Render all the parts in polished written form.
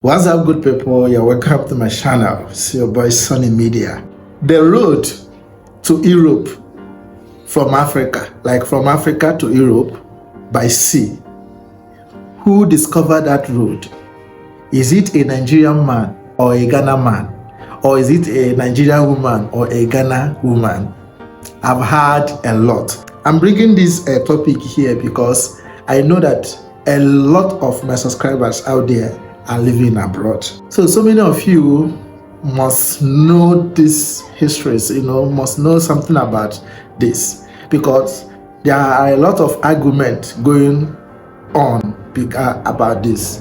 What's up, good people? You're welcome to my channel. It's your boy Sunny Media. The road to Europe from Africa, like from Africa to Europe by sea. Who discovered that road? Is it a Nigerian man or a Ghana man? Or is it a Nigerian woman or a Ghana woman? I've heard a lot. I'm bringing this topic here because I know that a lot of my subscribers out there are living abroad. So many of you must know these histories, must know something about this, because there are a lot of arguments going on about this.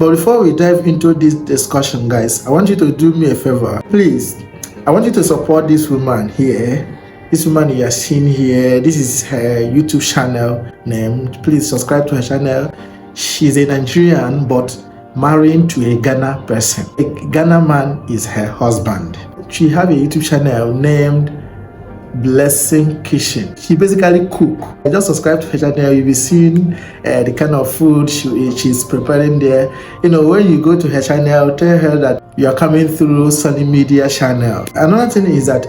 But before we dive into this discussion, guys, I want you to do me a favor. Please, I want you to support this woman here. This woman you are seeing here, this is her YouTube channel name. Please subscribe to her channel. She's a Nigerian, but marrying to a Ghana person. A Ghana man is her husband. She have a YouTube channel named Blessing Kitchen. She basically cook. Just subscribe to her channel. You'll be seeing the kind of food she's preparing there. When you go to her channel, tell her that you are coming through Sunny Media channel. Another thing is that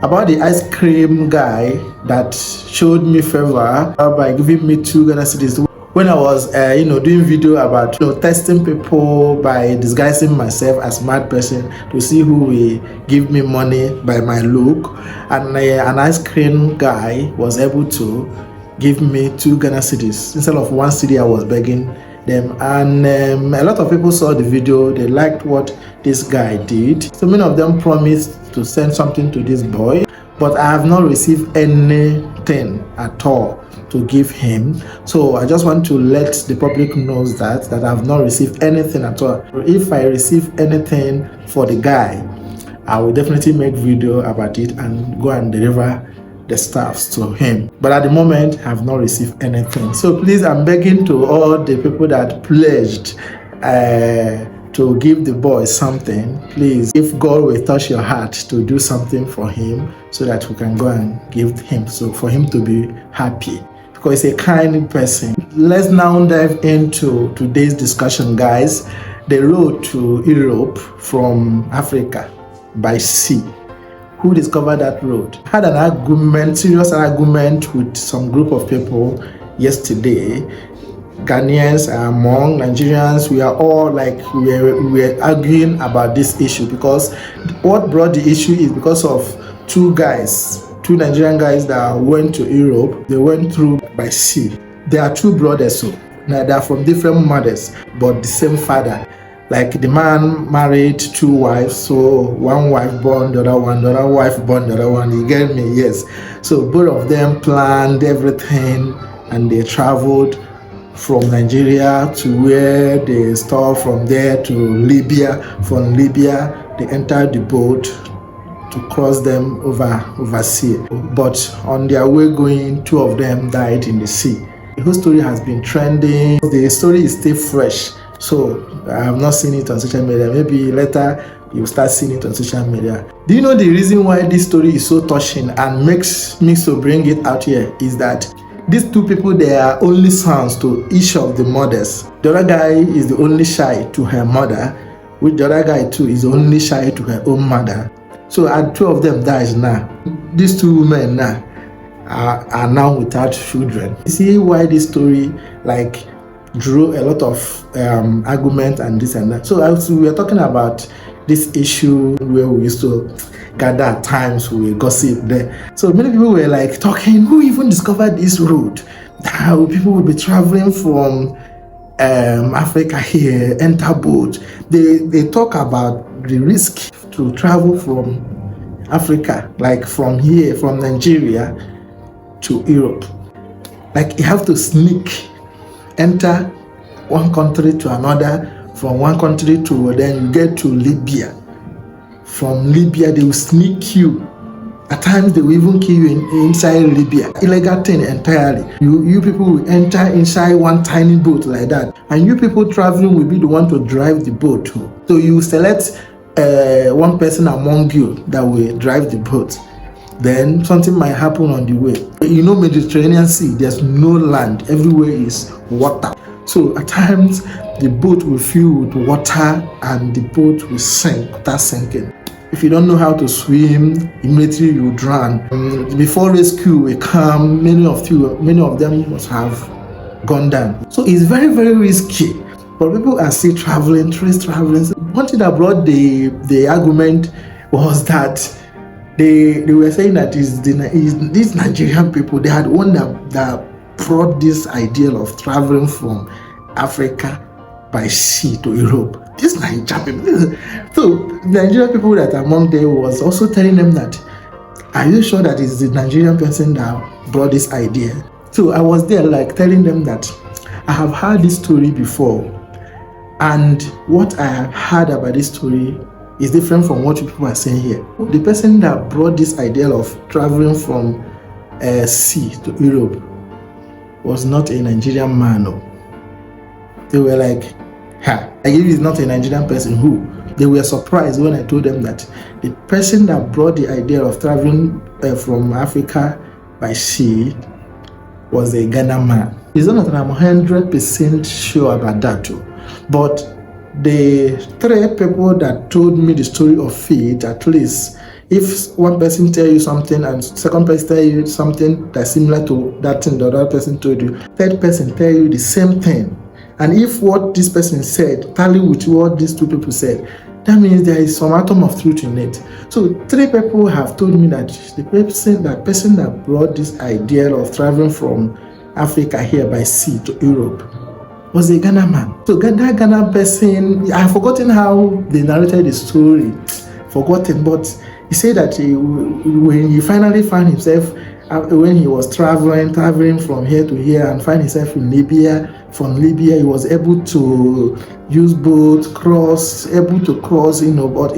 about the ice cream guy that showed me favor by giving me 2 Ghana cedis. When I was, doing video about testing people by disguising myself as mad person to see who will give me money by my look, and an ice cream guy was able to give me 2 Ghana cedis instead of 1 cedi. I was begging them, and a lot of people saw the video. They liked what this guy did. So many of them promised to send something to this boy, but I have not received anything at all to give him. So I just want to let the public know that I have not received anything at all. If I receive anything for the guy, I will definitely make video about it and go and deliver the stuffs to him. But at the moment, I have not received anything. So please, I'm begging to all the people that pledged to give the boy something. Please, if God will touch your heart to do something for him, so that we can go and give him, so for him to be happy, because he's a kind person. Let's now dive into today's discussion, guys. The road to Europe from Africa by sea. Who discovered that road? I had an argument, serious argument with some group of people yesterday. Ghanaians among Nigerians, we are all like, we were arguing about this issue, because what brought the issue is because of 2 Nigerian guys that went to Europe. They went through by sea. They are 2 brothers, so now they are from different mothers but the same father. Like the man married 2 wives, so one wife born the other one, the other wife born the other one. You get me? Yes. So both of them planned everything, and they traveled from Nigeria to where they stop, from there to Libya. From Libya, they entered the boat to cross them over sea. But on their way going, 2 of them died in the sea. The whole story has been trending. The story is still fresh, so I have not seen it on social media. Maybe later you'll start seeing it on social media. Do you know the reason why this story is so touching and makes me to bring it out here is that these 2 people, they are only sons to each of the mothers. The other guy is the only child to her mother, which the other guy too is the only child to her own mother. So 2 of them dies now. These 2 women now are now without children. You see why this story drew a lot of argument and this and that. So as we are talking about this issue where we used to gather at times, we gossip there. So many people were talking, who even discovered this road? How people will be traveling from Africa here, enter boat. They talk about the risk to travel from Africa, from here, from Nigeria to Europe. You have to sneak, enter one country to another, from one country to, then you get to Libya. From Libya, they will sneak you. At times, they will even kill you inside Libya. Illegal thing entirely. You people will enter inside one tiny boat like that, and you people traveling will be the one to drive the boat. So you select one person among you that will drive the boat. Then something might happen on the way. Mediterranean Sea, there's no land. Everywhere is water. So at times the boat will fill with water and the boat will sink, start sinking. If you don't know how to swim, immediately you drown. Before rescue will come, many of them must have gone down. So it's very, very risky. But people are still traveling, tourists traveling. So one thing that brought the argument was that they were saying that these Nigerian people, they had one that brought this ideal of traveling from Africa by sea to Europe. These Nigerian people. So Nigerian people that are among them was also telling them that, are you sure that it's the Nigerian person that brought this idea? So I was there like telling them that I have heard this story before, and what I have heard about this story is different from what people are saying here. The person that brought this idea of traveling from sea to Europe was not a Nigerian man. No. They were like, ha, I give he's not a Nigerian person. Who? They were surprised when I told them that the person that brought the idea of traveling from Africa by sea was a Ghana man. It's not that I'm 100% sure about that too. But the three people that told me the story of faith, at least, if one person tell you something and second person tell you something that's similar to that thing the other person told you, third person tell you the same thing, and if what this person said tally with what these two people said, that means there is some atom of truth in it. So three people have told me that the person that brought this idea of traveling from Africa here by sea to Europe was a Ghana man. So that Ghana person, I've forgotten how they narrated the story, but he said that when he finally found himself, when he was traveling from here to here and find himself in Libya, from Libya he was able to use boat, able to cross, but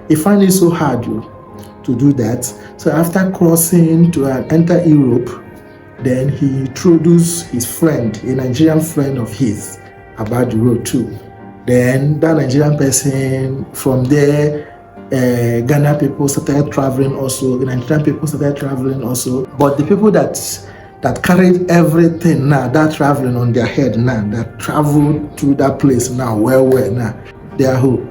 he found it so hard to do that. So after crossing to enter Europe, then he introduced his friend, a Nigerian friend of his, about the road too. Then that Nigerian person, from there, Ghana people started traveling also, the Nigerian people started traveling also. But the people that carried everything now, that traveling on their head now, that traveled to that place now, where now, they are who?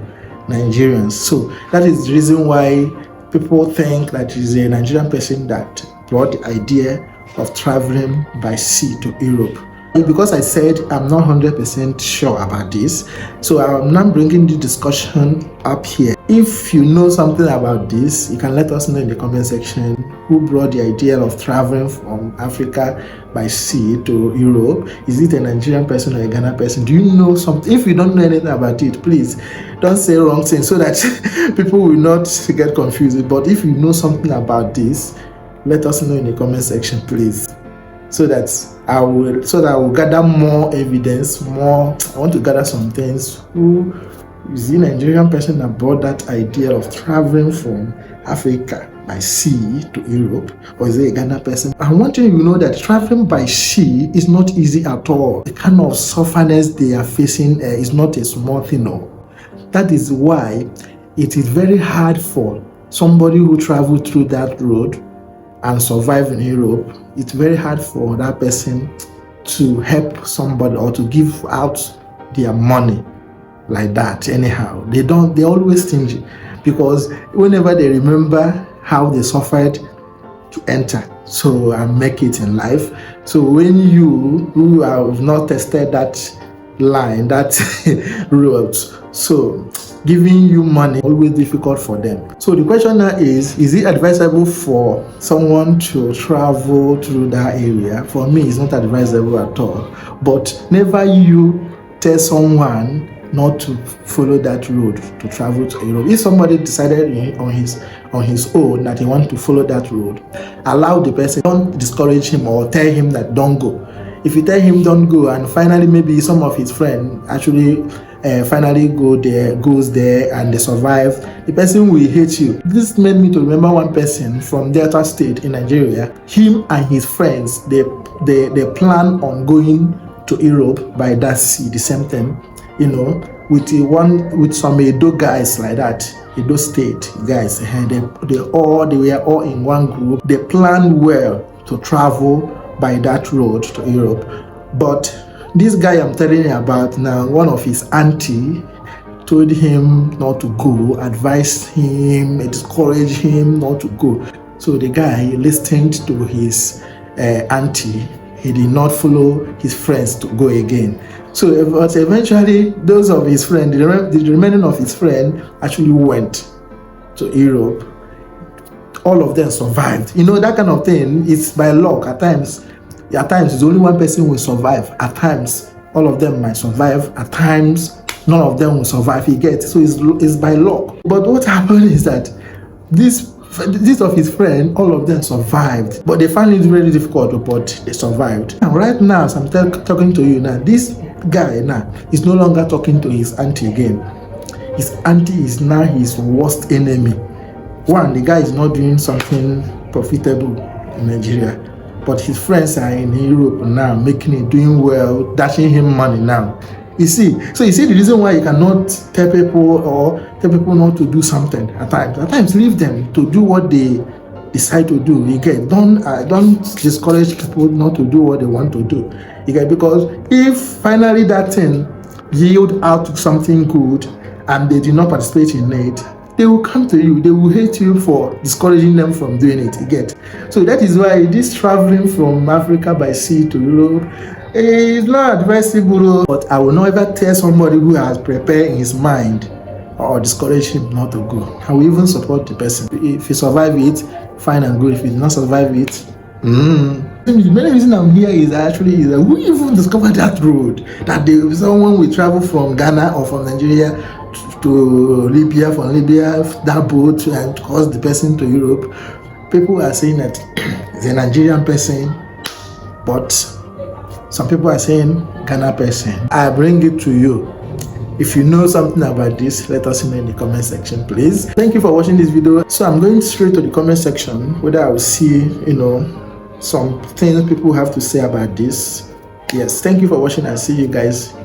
Nigerians. So that is the reason why people think that it is a Nigerian person that brought the idea of traveling by sea to Europe. Because I said I'm not 100% sure about this, so I'm not bringing the discussion up here. If you know something about this, you can let us know in the comment section who brought the idea of traveling from Africa by sea to Europe. Is it a Nigerian person or a Ghana person? Do you know something? If you don't know anything about it, please don't say wrong things so that people will not get confused. But if you know something about this, let us know in the comment section, please, so that I will gather more evidence. I want to gather some things. Who is the Nigerian person that brought that idea of traveling from Africa by sea to Europe, or is it a Ghana person? I want you to know that traveling by sea is not easy at all. The kind of sufferness they are facing is not a small thing. No. That is why it is very hard for somebody who traveled through that road and survive in Europe. It's very hard for that person to help somebody or to give out their money like that anyhow. They're always stingy, because whenever they remember how they suffered to enter and make it in life. So when you who have not tested that line, that road, so giving you money always difficult for them. So the question now is it advisable for someone to travel through that area? For me, it's not advisable at all. But never you tell someone not to follow that road to travel to Europe. If somebody decided on his own that he wants to follow that road, allow the person. Don't discourage him or tell him that don't go. If you tell him don't go, and finally maybe some of his friends actually finally goes there and they survive, the person will hate you. This made me to remember one person from Delta State in Nigeria. Him and his friends, they plan on going to Europe by that sea, the same time, with some Edo guys like that, Edo State guys. They were all in one group. They planned well to travel by that road to Europe, but This guy I'm telling you about now, one of his auntie told him not to go, advised him, discouraged him not to go. So the guy listened to his auntie. He did not follow his friends to go again. So, but eventually, those of his friends, the remaining of his friend, actually went to Europe. All of them survived. You know, that kind of thing is by luck. At times, it's only one person will survive. At times, all of them might survive. At times, none of them will survive. You get, so it's by luck. But what happened is that this of his friend, all of them survived, but they found it very difficult, but they survived. And right now, as I'm talking to you now, this guy now is no longer talking to his auntie again. His auntie is now his worst enemy. One, the guy is not doing something profitable in Nigeria, but his friends are in Europe now, making it, doing well, dashing him money now. You see, so you see the reason why you cannot tell people not to do something at times. At times, leave them to do what they decide to do. You get, don't discourage people not to do what they want to do. You get, because if finally that thing yield out to something good and they do not participate in it, they will come to you. They will hate you for discouraging them from doing it. You get, so that is why this traveling from Africa by sea to Europe is not advisable. But I will not ever tell somebody who has prepared in his mind or discourage him not to go. I will even support the person. If he survive it, fine and good. If he did not survive it, The main reason I'm here is actually who even discovered that road? That someone will travel from Ghana or from Nigeria to Libya, from Libya, that boat, and cause the person to Europe. People are saying that it's a Nigerian person, but some people are saying Ghana person. I bring it to you. If you know something about this, let us know in the comment section, please. Thank you for watching this video. So I'm going straight to the comment section, whether I will see, some things people have to say about this. Yes, thank you for watching, and see you guys